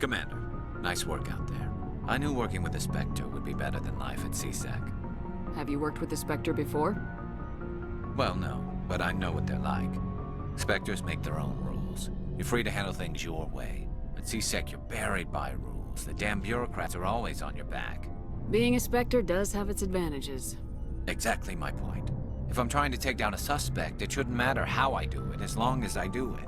Commander, nice work out there. I knew working with the Spectre would be better than life at CSEC. Have you worked with the Spectre before? Well, no, but I know what they're like. Spectres make their own rules. You're free to handle things your way. At CSEC, you're buried by rules. The damn bureaucrats are always on your back. Being a Spectre does have its advantages. Exactly my point. If I'm trying to take down a suspect, it shouldn't matter how I do it, as long as I do it.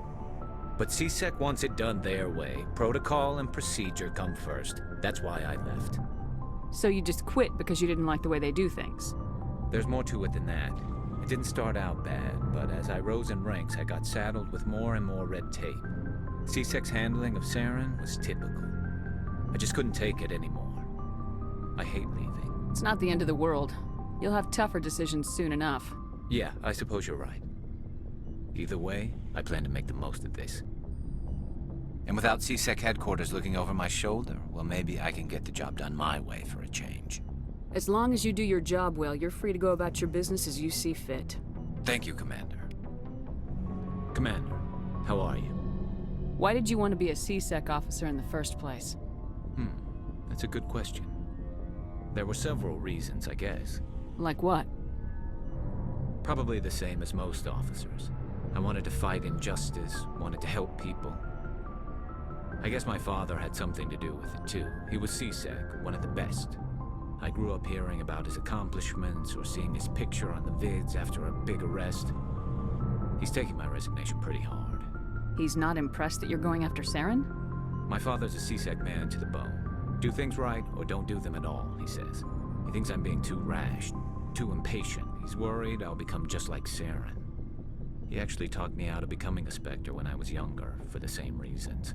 But CSEC wants it done their way. Protocol and procedure come first. That's why I left. So you just quit because you didn't like the way they do things? There's more to it than that. It didn't start out bad, but as I rose in ranks, I got saddled with more and more red tape. CSEC's handling of Saren was typical. I just couldn't take it anymore. I hate leaving. It's not the end of the world. You'll have tougher decisions soon enough. Yeah, I suppose you're right. Either way, I plan to make the most of this. And without CSEC headquarters looking over my shoulder, well, maybe I can get the job done my way for a change. As long as you do your job well, you're free to go about your business as you see fit. Thank you, Commander. Commander, how are you? Why did you want to be a CSEC officer in the first place? That's a good question. There were several reasons, I guess. Like what? Probably the same as most officers. I wanted to fight injustice, wanted to help people. I guess my father had something to do with it too. He was CSEC, one of the best. I grew up hearing about his accomplishments or seeing his picture on the vids after a big arrest. He's taking my resignation pretty hard. He's not impressed that you're going after Saren? My father's a CSEC man to the bone. Do things right or don't do them at all, he says. He thinks I'm being too rash, too impatient. He's worried I'll become just like Saren. He actually talked me out of becoming a Spectre when I was younger, for the same reasons.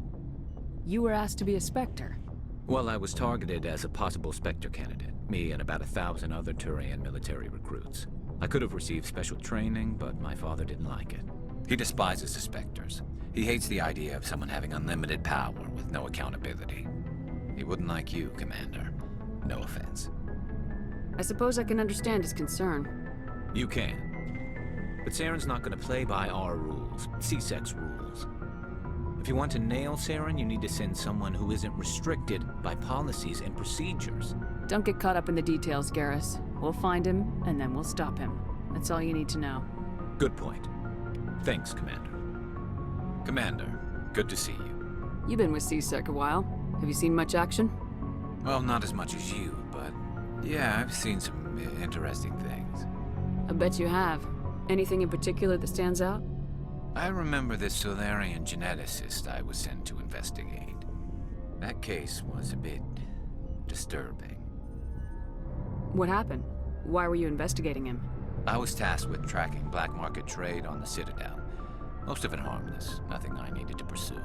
You were asked to be a Spectre? Well, I was targeted as a possible Spectre candidate. Me and about 1,000 other Turian military recruits. I could have received special training, but my father didn't like it. He despises the Spectres. He hates the idea of someone having unlimited power with no accountability. He wouldn't like you, Commander. No offense. I suppose I can understand his concern. You can. But Saren's not going to play by our rules, CSEC's rules. If you want to nail Saren, you need to send someone who isn't restricted by policies and procedures. Don't get caught up in the details, Garrus. We'll find him, and then we'll stop him. That's all you need to know. Good point. Thanks, Commander. Commander, good to see you. You've been with CSEC a while. Have you seen much action? Well, not as much as you, but yeah, I've seen some interesting things. I bet you have. Anything in particular that stands out? I remember this Saleon geneticist I was sent to investigate. That case was a bit disturbing. What happened? Why were you investigating him? I was tasked with tracking black market trade on the Citadel. Most of it harmless, nothing I needed to pursue.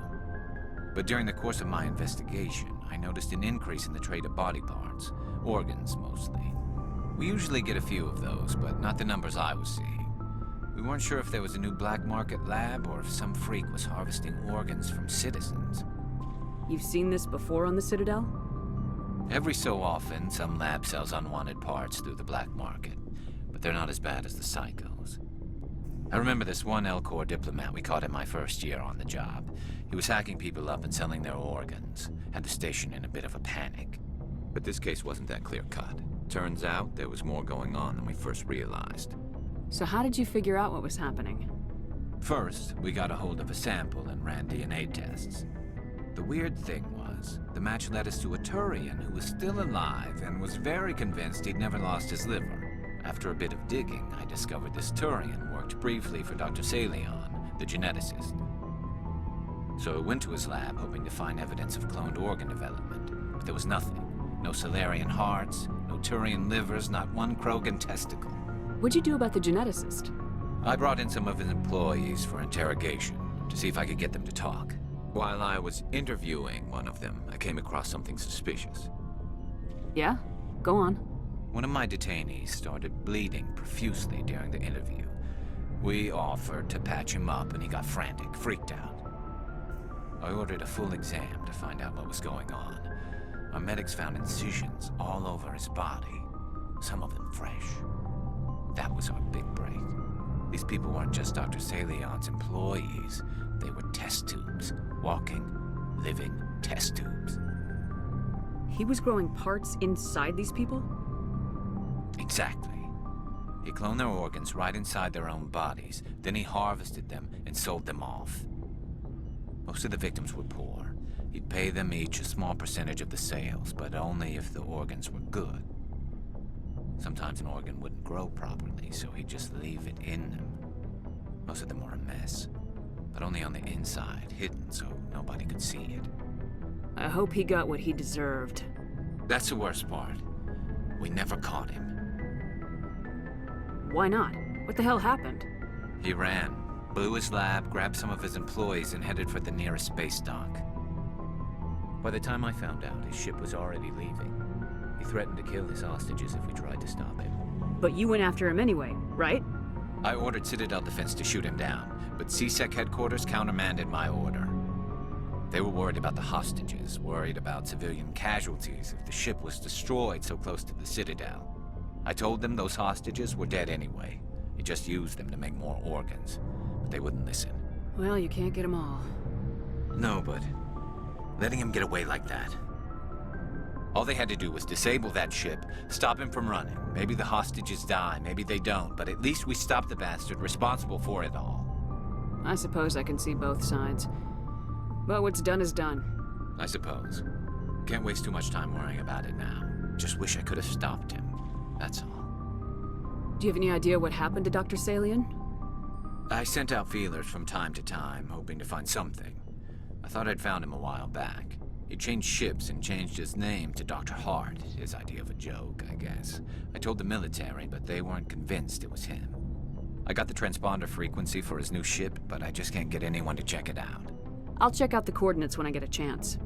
But during the course of my investigation, I noticed an increase in the trade of body parts, organs mostly. We usually get a few of those, but not the numbers I was seeing. We weren't sure if there was a new black market lab or if some freak was harvesting organs from citizens. You've seen this before on the Citadel? Every so often, some lab sells unwanted parts through the black market, but they're not as bad as the psychos. I remember this one L-Corps diplomat we caught in my first year on the job. He was hacking people up and selling their organs, had the station in a bit of a panic. But this case wasn't that clear-cut. Turns out there was more going on than we first realized. So how did you figure out what was happening? First, we got a hold of a sample and ran DNA tests. The weird thing was, the match led us to a Turian who was still alive and was very convinced he'd never lost his liver. After a bit of digging, I discovered this Turian worked briefly for Dr. Saleon, the geneticist. So I went to his lab hoping to find evidence of cloned organ development, but there was nothing. No Salarian hearts, no Turian livers, not one Krogan testicle. What'd you do about the geneticist? I brought in some of his employees for interrogation, to see if I could get them to talk. While I was interviewing one of them, I came across something suspicious. Yeah? Go on. One of my detainees started bleeding profusely during the interview. We offered to patch him up and he got frantic, freaked out. I ordered a full exam to find out what was going on. Our medics found incisions all over his body, some of them fresh. That was our big break. These people weren't just Dr. Saleon's employees. They were test tubes, walking, living Test tubes. He was growing parts inside these people? Exactly. He cloned their organs right inside their own bodies. Then he harvested them and sold them off. Most of the victims were poor. He'd pay them each a small percentage of the sales, but only if the organs were good. Sometimes an organ wouldn't grow properly, so he'd just leave it in them. Most of them were a mess, but only on the inside, hidden so nobody could see it. I hope he got what he deserved. That's the worst part. We never caught him. Why not? What the hell happened? He ran, blew his lab, grabbed some of his employees, and headed for the nearest space dock. By the time I found out, his ship was already leaving. He threatened to kill his hostages if we tried to stop him. But you went after him anyway, right? I ordered Citadel Defense to shoot him down, but CSEC headquarters countermanded my order. They were worried about the hostages, worried about civilian casualties if the ship was destroyed so close to the Citadel. I told them those hostages were dead anyway. He just used them to make more organs, but they wouldn't listen. Well, you can't get them all. No, but letting him get away like that. All they had to do was disable that ship, stop him from running. Maybe the hostages die, maybe they don't, but at least we stopped the bastard responsible for it all. I suppose I can see both sides. But what's done is done. I suppose. Can't waste too much time worrying about it now. Just wish I could have stopped him. That's all. Do you have any idea what happened to Dr. Saleon? I sent out feelers from time to time, hoping to find something. I thought I'd found him a while back. He changed ships and changed his name to Dr. Hart, his idea of a joke, I guess. I told the military, but they weren't convinced it was him. I got the transponder frequency for his new ship, but I just can't get anyone to check it out. I'll check out the coordinates when I get a chance.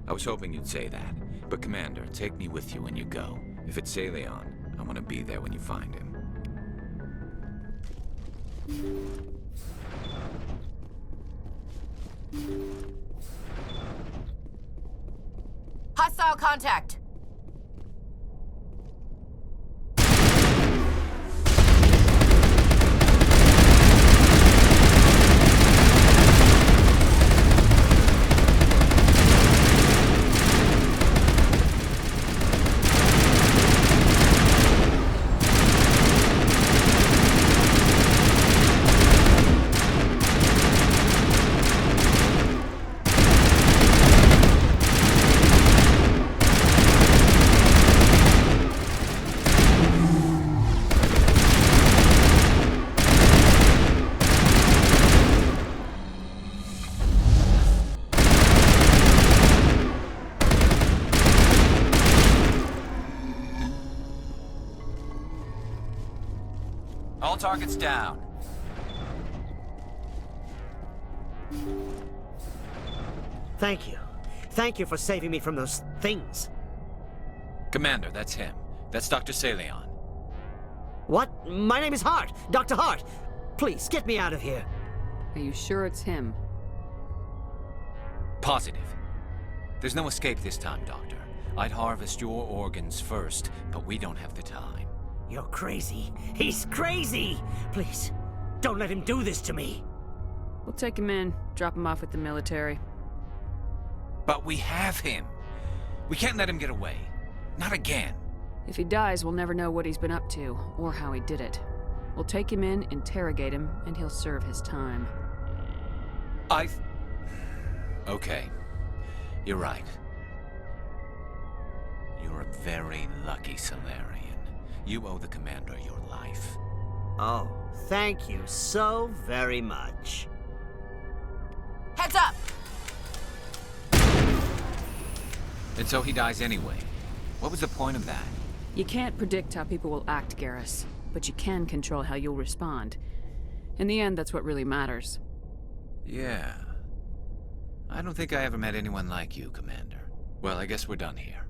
I was hoping you'd say that, but Commander, take me with you when you go. If it's Saleon, I want to be there when you find him. Hostile contact! All targets down. Thank you. Thank you for saving me from those things. Commander, that's him. That's Dr. Saleon. What? My name is Hart. Dr. Hart. Please, get me out of here. Are you sure it's him? Positive. There's no escape this time, Doctor. I'd harvest your organs first, but we don't have the time. You're crazy. He's crazy! Please, don't let him do this to me. We'll take him in, drop him off with the military. But we have him. We can't let him get away. Not again. If he dies, we'll never know what he's been up to, or how he did it. We'll take him in, interrogate him, and he'll serve his time. Okay. You're right. You're a very lucky Salarian. You owe the Commander your life. Oh, thank you so very much. Heads up! And so he dies anyway. What was the point of that? You can't predict how people will act, Garrus, but you can control how you'll respond. In the end, that's what really matters. Yeah. I don't think I ever met anyone like you, Commander. Well, I guess we're done here.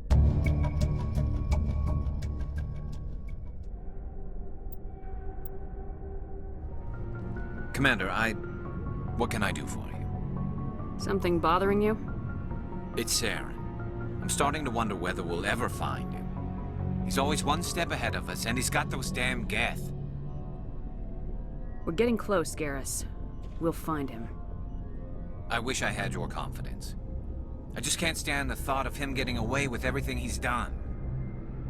Commander, what can I do for you? Something bothering you? It's Saren. I'm starting to wonder whether we'll ever find him. He's always one step ahead of us, and he's got those damn Geth. We're getting close, Garrus. We'll find him. I wish I had your confidence. I just can't stand the thought of him getting away with everything he's done.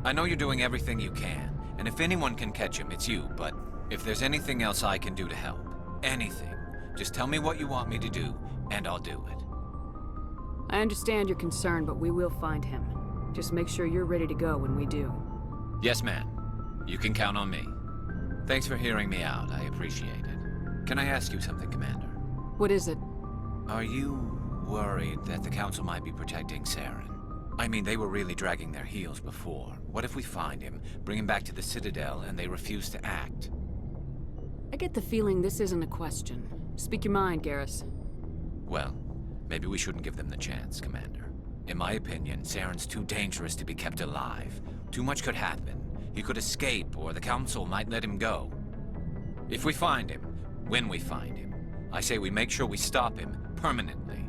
I know you're doing everything you can, and if anyone can catch him, it's you, but if there's anything else I can do to help, anything, just tell me what you want me to do, and I'll do it. I understand your concern, but we will find him. Just make sure you're ready to go when we do. Yes, ma'am. You can count on me. Thanks for hearing me out. I appreciate it. Can I ask you something, Commander? What is it? Are you worried that the Council might be protecting Saren? I mean, they were really dragging their heels before. What if we find him, bring him back to the Citadel, and they refuse to act? I get the feeling this isn't a question. Speak your mind, Garrus. Well, maybe we shouldn't give them the chance, Commander. In my opinion, Saren's too dangerous to be kept alive. Too much could happen. He could escape, or the Council might let him go. If we find him, when we find him, I say we make sure we stop him permanently.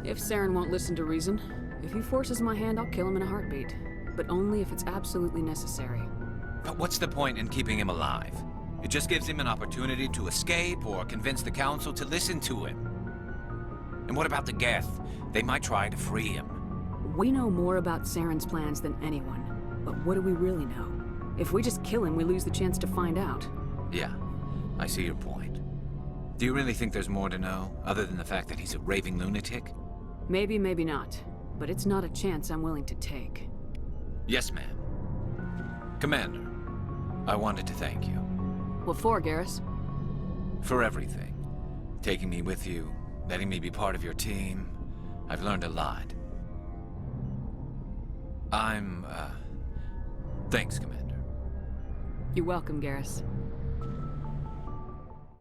If Saren won't listen to reason, if he forces my hand, I'll kill him in a heartbeat. But only if it's absolutely necessary. But what's the point in keeping him alive? It just gives him an opportunity to escape or convince the Council to listen to him. And what about the Geth? They might try to free him. We know more about Saren's plans than anyone. But what do we really know? If we just kill him, we lose the chance to find out. Yeah, I see your point. Do you really think there's more to know, other than the fact that he's a raving lunatic? Maybe, maybe not. But it's not a chance I'm willing to take. Yes, ma'am. Commander, I wanted to thank you. What for, Garrus? For everything. Taking me with you, letting me be part of your team. I've learned a lot. Thanks, Commander. You're welcome, Garrus.